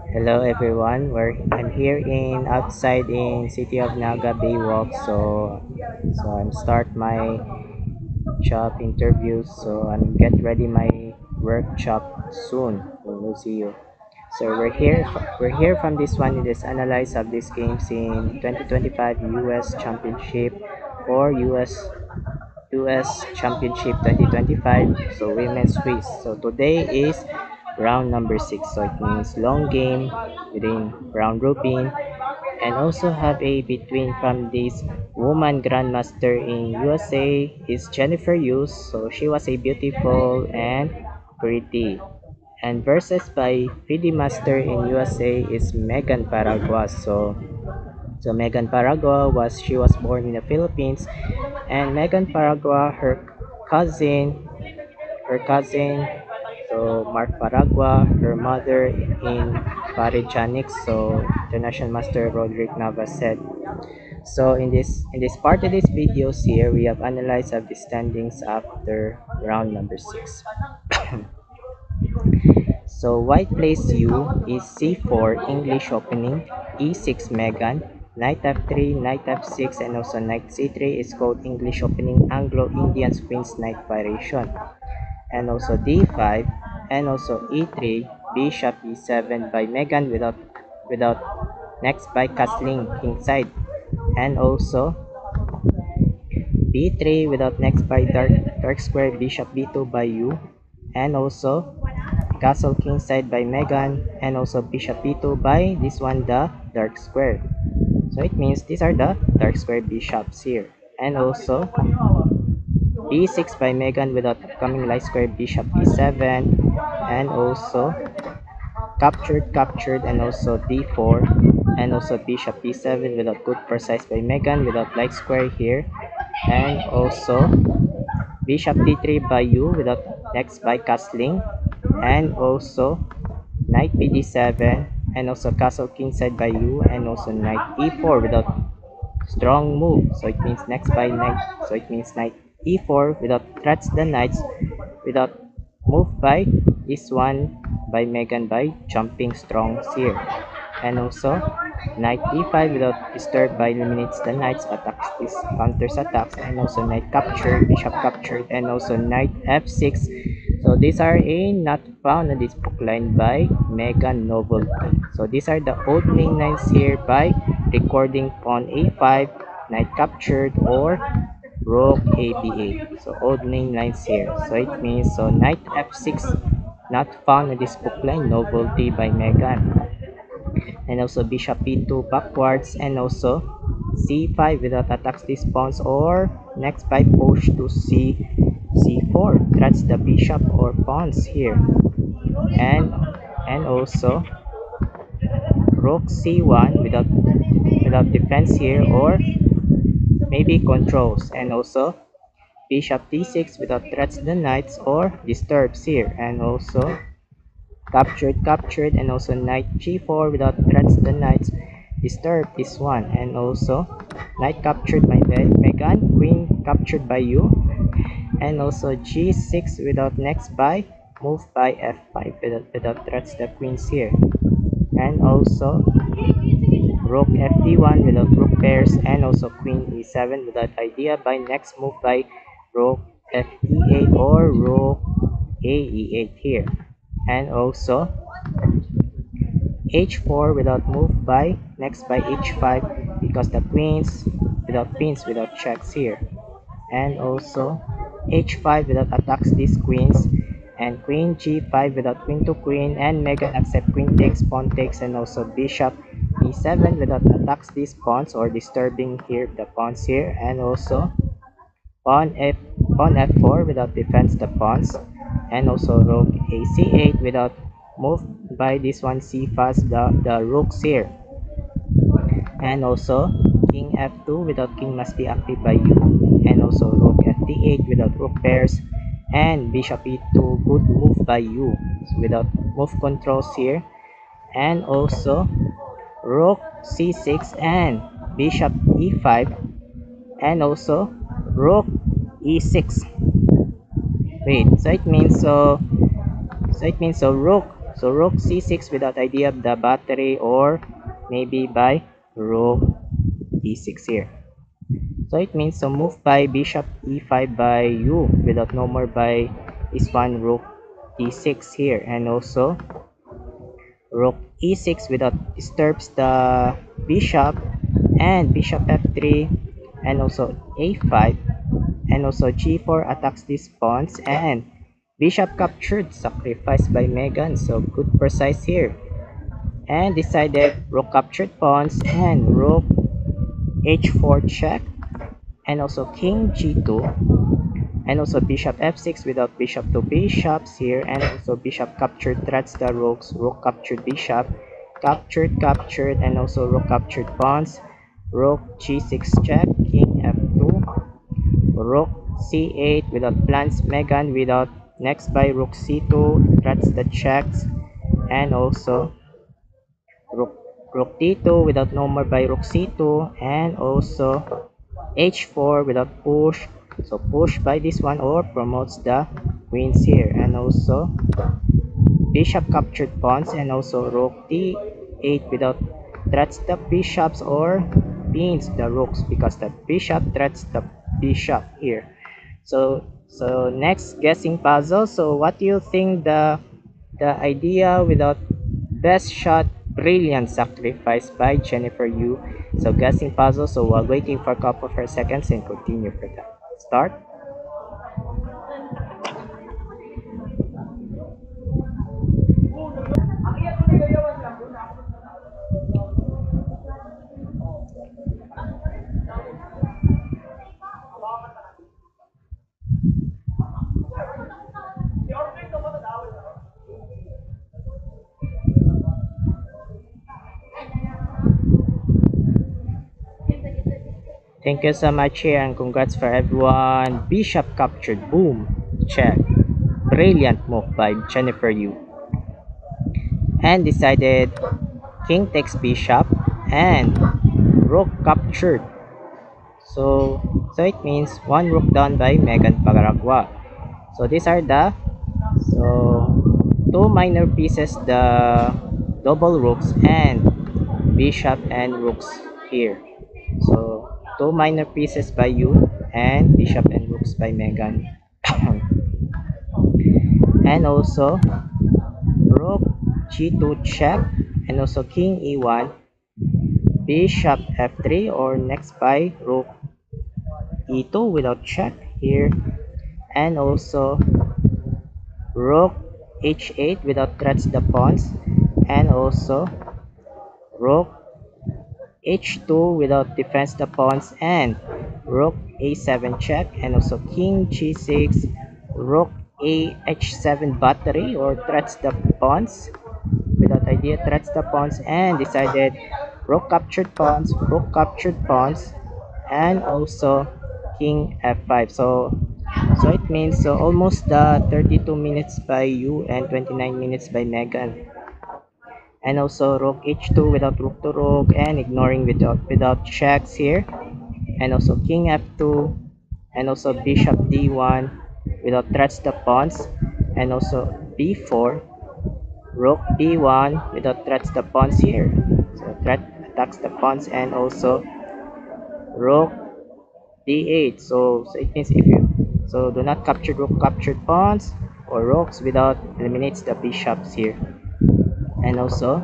Hello everyone. I'm here in outside in city of Naga Baywalk. So I'm start my job interview. So I'm get ready my workshop soon. So we'll see you. So we're here from this one. It is analyze of these games in 2025 U.S. Championship or US Championship 2025, so women's quiz. So today is round number 6, so it means long game within round robin, and also have a between from this woman grandmaster in USA is Jennifer Hughes, so she was a beautiful and pretty. And versus by FIDE Master in USA is Megan Paraguas. So Megan Paragua was born in the Philippines, and Megan Paragua, her cousin, so Mark Paragua, her mother in Parejanics, so International Master Roderick Navas said. So in this part of this videos here, we have analyzed of the standings after round number 6. So white plays U is C4 English opening, E6 Megan, Knight F3, Knight F6, and also Knight C3 is called English opening Anglo-Indian Queen's Knight variation. And also D5, and also E3, Bishop E7 by Megan without next by castling kingside. And also B3 without next by dark square Bishop B2 by U. And also Castle Kingside by Megan, and also Bishop B2 by this one, the dark square. So it means these are the dark square bishops here. And also B6 by Megan without coming light square Bishop B7, and also captured, and also D4, and also Bishop B7 without good precise by Megan without light square here, and also Bishop D3 by U without next by castling, and also Knight BD7, and also Castle Kingside by U, and also Knight E4 without strong move. So it means next by Knight. So it means Knight E4 without threats the knights without move by this one by Megan by jumping strong here. And also Knight E5 without disturb by eliminates the knights attacks this counters attacks, and also Knight captured, Bishop captured, and also Knight F6. So these are a not found in this book line by Megan Novelty. So these are the old main lines here by recording pawn A5, Knight captured, or Rook AB8. So old main lines here. So it means so Knight F6 not found in this book line novelty by Megan. And also Bishop B2 backwards, and also C5 without attacks these pawns, or next by push to C4 threats the bishop or pawns here, and also Rook C1 without defense here, or maybe controls, and also Bishop D6 without threats the knights or disturbs here, and also captured, and also Knight G4 without threats the knights disturb this one, and also Knight captured by Megan, Queen captured by you, and also G6 without next by move by F5 without threats the queens here, and also Rook FD1 without rook pairs, and also Queen E7 without idea by next move by Rook FE8 or Rook AE8 here, and also H4 without move by next by H5 because the queens without checks here, and also H5 without attacks these queens, and Queen G5 without queen to queen, and Megan accept queen takes, pawn takes, and also Bishop E7 without attacks these pawns or disturbing here the pawns here, and also pawn F4 without defense the pawns, and also Rook AC8 without move by this one C fast the rooks here, and also King F2 without king must be active by you, and also Rook FD8 without rook pairs, and Bishop E2 good move by you without move controls here, and also Rook C6 and Bishop E5, and also Rook E6. Wait, so it means so Rook So rook c6 without idea of the battery, or maybe by rook e6 here. So it means so move by bishop e5 by you without no more by this one rook e6 here, and also rook e6 without disturbs the bishop, and bishop f3, and also a5, and also g4 attacks these pawns, and bishop captured, sacrificed by Megan. So good precise here, and decided rook captured pawns, and rook h4 check, and also king g2, and also bishop f6 without bishop to bishops here, and also bishop captured threats the rooks, rook captured bishop, captured, and also rook captured pawns, rook g6 check, king f2, rook c8 without plans Megan, without next by rook c2 threats the checks, and also rook d2 without no more by rook c2, and also h4 without push, so push by this one or promotes the queens here, and also bishop captured pawns, and also rook d8 without threats the bishops or pins the rooks, because the bishop threats the bishop here. So next guessing puzzle. So what do you think the idea without best shot brilliant sacrifice by Jennifer Yu? So guessing puzzle. So while waiting for a couple of seconds and continue for that. Start. Thank you so much here, and congrats for everyone. Bishop captured. Boom. Check. Brilliant move by Jennifer Yu. And decided king takes bishop, and rook captured. So it means one rook down by Megan Pagaragua. So these are the two minor pieces, the double rooks and bishop and rooks here. So two minor pieces by you, and bishop and rooks by Megan. And also rook g2 check, and also king e1, bishop f3, or next by rook e2 without check here, and also rook h8 without threats the pawns, and also rook h2 without defense the pawns, and rook a7 check, and also king g6, rook a h7 battery, or threats the pawns without idea, threats the pawns, and decided rook captured pawns, and also king f5. So it means so almost the 32 minutes by you and 29 minutes by Megan. And also rook h2 without rook to rook, and ignoring without checks here, and also king f2, and also bishop d1 without threats the pawns, and also b4, rook b1 without threats the pawns here, so threat attacks the pawns, and also rook d8. So it means if you do not capture rook captured pawns or rooks without eliminates the bishops here, and also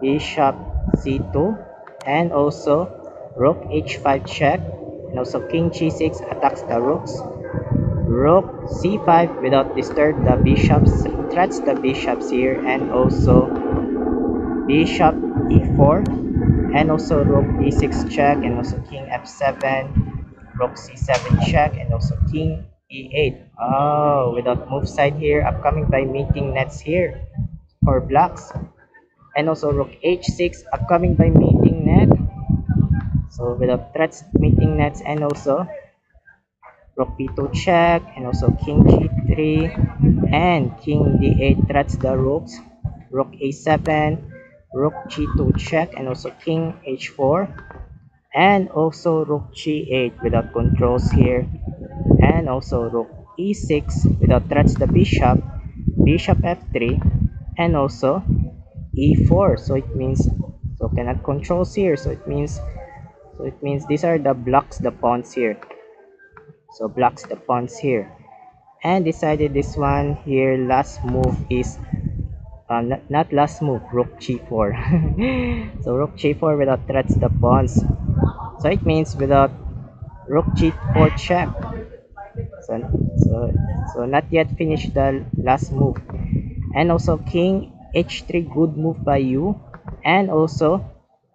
bishop c2, and also rook h5 check, and also king g6 attacks the rooks, rook c5 without disturb the bishops, threats the bishops here, and also bishop e4, and also rook d6 check, and also king f7, rook c7 check, and also king e8. Oh, without move side here, upcoming by meeting nets here for blacks, and also rook h6 upcoming by meeting net, so without threats meeting nets, and also rook b2 check, and also king g3, and king d8 threats the rooks, rook a7, rook g2 check, and also king h4, and also rook g8 without controls here, and also rook e6 without threats the bishop, bishop f3, and also e4. So it means, so cannot controls here, so it means these are the blocks the pawns here, so blocks the pawns here. And decided this one here, last move is not last move, rook g4. So rook g4 without threats the pawns, so it means without rook g4 check. So, so, so not yet finished the last move. And also king h3, good move by you. And also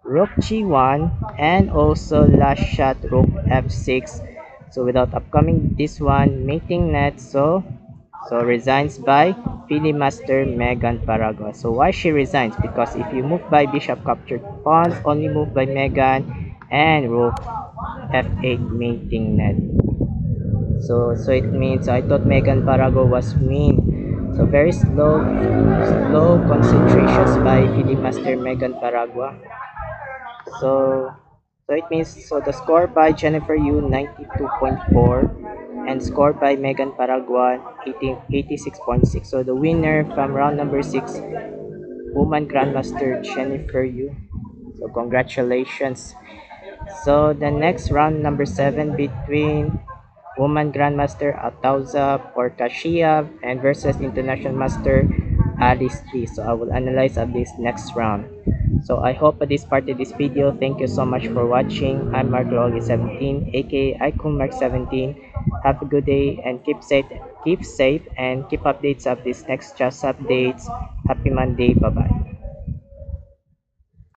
rook g1, and also last shot rook f6. So without upcoming this one, mating net. So resigns by Filimaster Megan Paragua. So why she resigns? Because if you move by bishop captured pawns, only move by Megan, and rook f8 mating net. So it means I thought Megan Parago was mean. So very slow concentrations by Philip Master Megan Paragua. So so it means, so the score by Jennifer Yu 92.4 and score by Megan Paragua 86.6. So the winner from round number 6, woman grandmaster Jennifer Yu. So congratulations. So the next round number 7 between woman grandmaster Atauza Porkashiev and versus international master Alice Lee. So I will analyze of this next round. So I hope this part of this video. Thank you so much for watching. I'm Mark Logi 17, aka Icon Mark 17. Have a good day and keep safe and keep updates of this next just updates. Happy Monday. Bye bye.